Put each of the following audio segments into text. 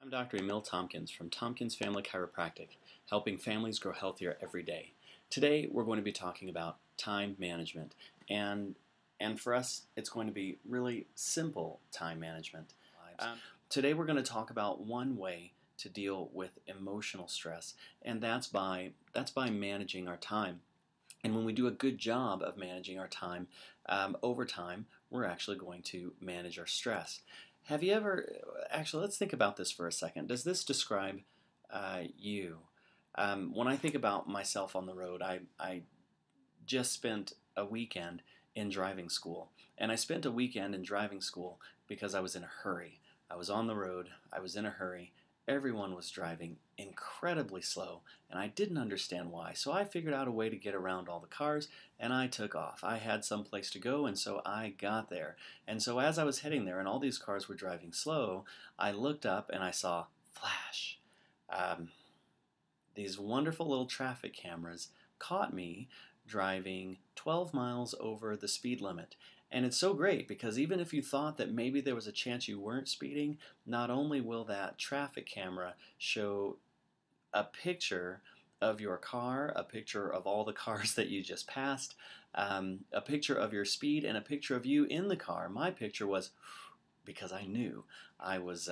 I'm Dr. Emil Tompkins from Tompkins Family Chiropractic, helping families grow healthier every day. Today we're going to be talking about time management, and for us it's going to be really simple time management. Today we're going to talk about one way to deal with emotional stress, and that's by managing our time. And when we do a good job of managing our time, over time, we're actually going to manage our stress. Have you ever, actually, let's think about this for a second. Does this describe you? When I think about myself on the road, I just spent a weekend in driving school. And I spent a weekend in driving school because I was in a hurry. I was on the road, I was in a hurry. Everyone was driving incredibly slow, and I didn't understand why. So I figured out a way to get around all the cars, and I took off. I had some place to go, and so I got there. And so as I was heading there, and all these cars were driving slow, I looked up and I saw flash. These wonderful little traffic cameras caught me driving 12 miles over the speed limit. And it's so great because even if you thought that maybe there was a chance you weren't speeding, not only will that traffic camera show a picture of your car, a picture of all the cars that you just passed, a picture of your speed, and a picture of you in the car. My picture was because I knew I was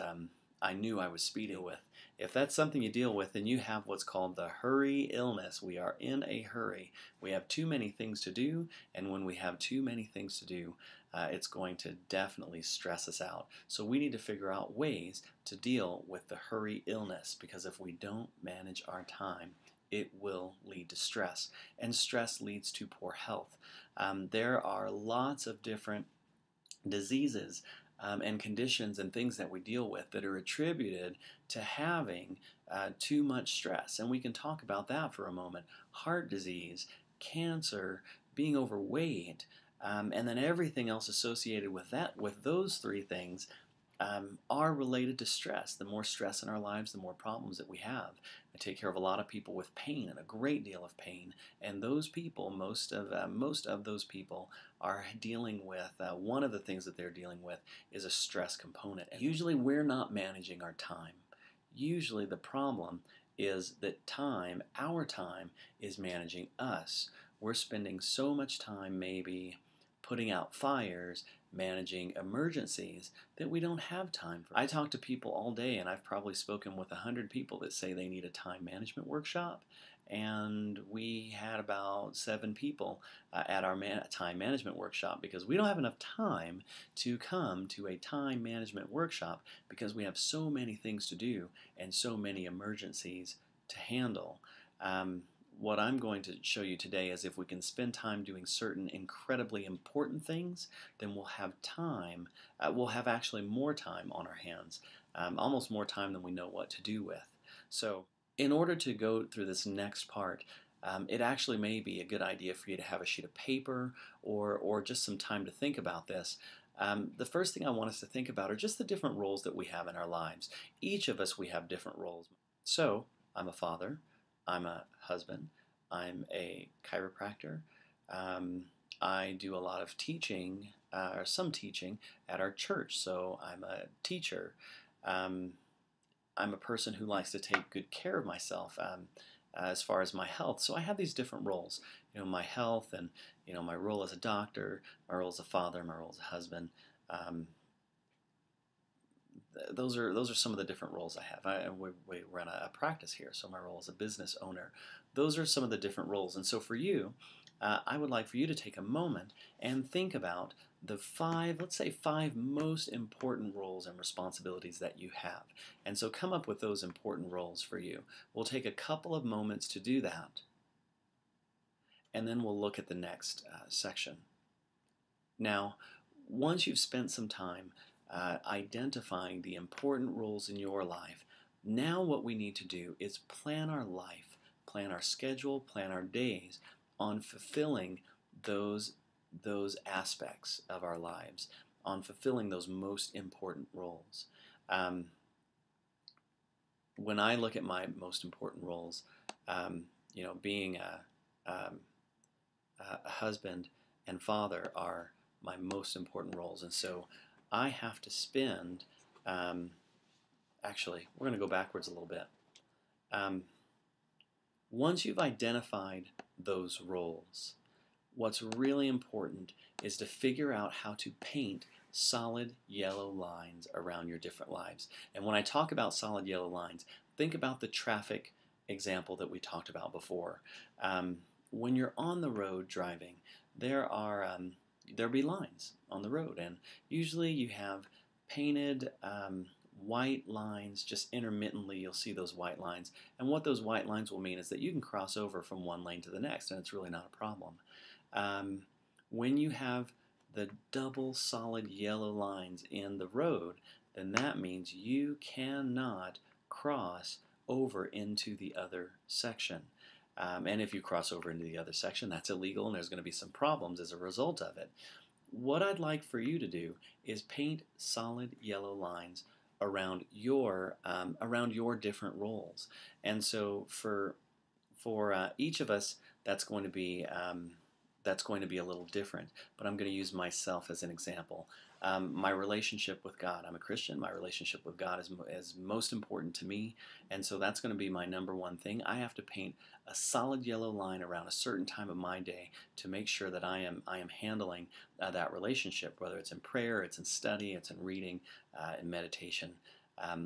speeding with. If that's something you deal with, then you have what's called the hurry illness. We are in a hurry. We have too many things to do, and when we have too many things to do, it's going to definitely stress us out. So we need to figure out ways to deal with the hurry illness, because if we don't manage our time, it will lead to stress, and stress leads to poor health. There are lots of different diseases and conditions and things that we deal with that are attributed to having too much stress. And we can talk about that for a moment. Heart disease, cancer, being overweight, and then everything else associated with that, with those three things, are related to stress. The more stress in our lives, the more problems that we have. I take care of a lot of people with pain, and a great deal of pain, and those people, most of those people are dealing with, one of the things that they're dealing with is a stress component. And usually we're not managing our time. Usually the problem is that our time is managing us. We're spending so much time maybe putting out fires, managing emergencies, that we don't have time for. I talk to people all day, and I've probably spoken with 100 people that say they need a time management workshop, and we had about 7 people at our time management workshop, because we don't have enough time to come to a time management workshop because we have so many things to do and so many emergencies to handle. What I'm going to show you today is if we can spend time doing certain incredibly important things, then we'll have time, we'll have actually more time on our hands, almost more time than we know what to do with. So in order to go through this next part, it actually may be a good idea for you to have a sheet of paper or just some time to think about this. The first thing I want us to think about are just the different roles that we have in our lives. Each of us, we have different roles. So I'm a father. I'm a husband. I'm a chiropractor. I do a lot of teaching, or some teaching, at our church. So I'm a teacher. I'm a person who likes to take good care of myself as far as my health. So I have these different roles. My health, and my role as a doctor, my role as a father, my role as a husband. Those are some of the different roles I have. We run a practice here, so my role as a business owner. Those are some of the different roles. And so for you, I would like for you to take a moment and think about the let's say five most important roles and responsibilities that you have. And so come up with those important roles for you. We'll take a couple of moments to do that, and then we'll look at the next section. Now, once you've spent some time identifying the important roles in your life, now what we need to do is plan our life, plan our schedule, plan our days on fulfilling those aspects of our lives, on fulfilling those most important roles. When I look at my most important roles, being a husband and father are my most important roles, and so I have to spend Actually, we're going to go backwards a little bit. Um, Once you've identified those roles, what's really important is to figure out how to paint solid yellow lines around your different lives. And when I talk about solid yellow lines, think about the traffic example that we talked about before. When you're on the road driving, there'll be lines on the road, and usually you have painted white lines. Just intermittently you'll see those white lines, and what those white lines will mean is that you can cross over from one lane to the next, and it's really not a problem. When you have the double solid yellow lines in the road, then that means you cannot cross over into the other section. And if you cross over into the other section, that's illegal, and there's going to be some problems as a result of it. What I'd like for you to do is paint solid yellow lines around your different roles. And so for each of us, that's going to be a little different. But I'm going to use myself as an example. My relationship with God. I'm a Christian. My relationship with God is most important to me, and so that's going to be my number one thing. I have to paint a solid yellow line around a certain time of my day to make sure that I am handling that relationship, whether it's in prayer, it's in study, it's in reading, in meditation.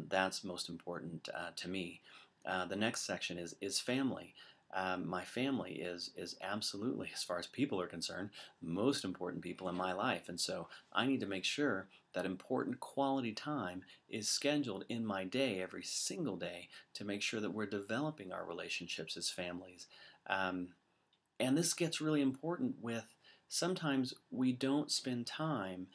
That's most important to me. The next section is family. My family is absolutely, as far as people are concerned, most important people in my life, and so I need to make sure that important quality time is scheduled in my day every single day to make sure that we're developing our relationships as families. And this gets really important with sometimes we don't spend time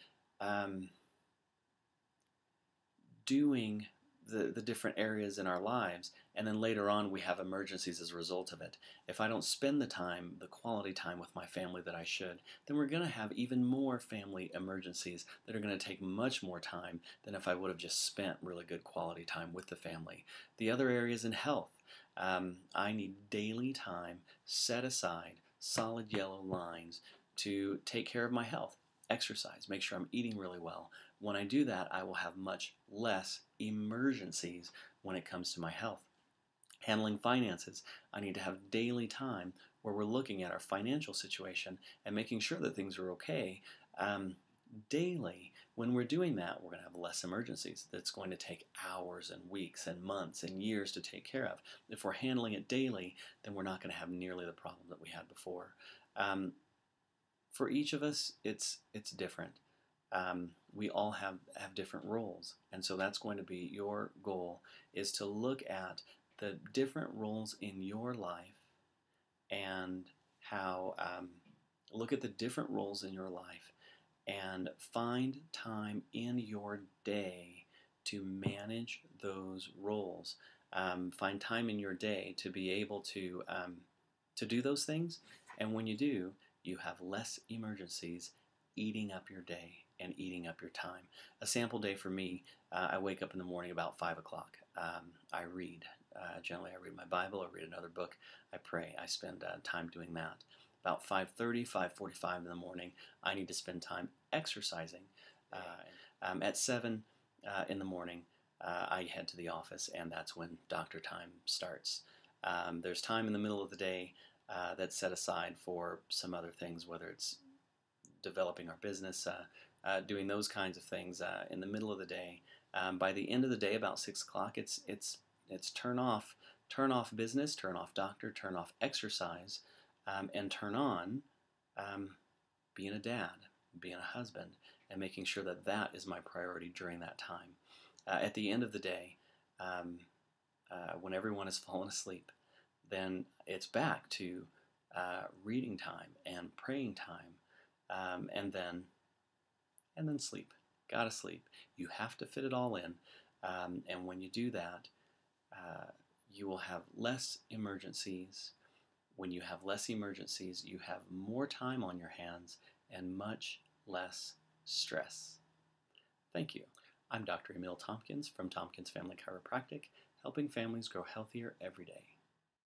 doing the different areas in our lives, and then later on we have emergencies as a result of it. If I don't spend the quality time with my family that I should, then we're going to have even more family emergencies that are going to take much more time than if I would have just spent really good quality time with the family. The other areas in health, I need daily time set aside, solid yellow lines to take care of my health. Exercise, make sure I'm eating really well. When I do that, I will have much less emergencies when it comes to my health. Handling finances, I need to have daily time where we're looking at our financial situation and making sure that things are okay. Daily, when we're doing that, we're going to have less emergencies that's going to take hours and weeks and months and years to take care of. If we're handling it daily, then we're not going to have nearly the problem that we had before. For each of us, it's different. We all have different roles, and so that's going to be your goal, is to look at the different roles in your life and how look at the different roles in your life and find time in your day to manage those roles. Find time in your day to be able to do those things, and when you do, you have less emergencies eating up your day and eating up your time. A sample day for me, I wake up in the morning about 5 o'clock. I read. Generally, I read my Bible or read another book. I pray. I spend time doing that. About 5:30, 5:45 in the morning, I need to spend time exercising. At 7 in the morning, I head to the office, and that's when doctor time starts. There's time in the middle of the day that's set aside for some other things, whether it's developing our business, doing those kinds of things in the middle of the day. By the end of the day, about 6 o'clock, it's turn off business, turn off doctor, turn off exercise, and turn on being a dad, being a husband, and making sure that that is my priority during that time. At the end of the day, when everyone has fallen asleep, then it's back to reading time and praying time, and then sleep. Gotta sleep. You have to fit it all in, and when you do that, you will have less emergencies. When you have less emergencies, you have more time on your hands and much less stress. Thank you. I'm Dr. Emil Tompkins from Tompkins Family Chiropractic, helping families grow healthier every day.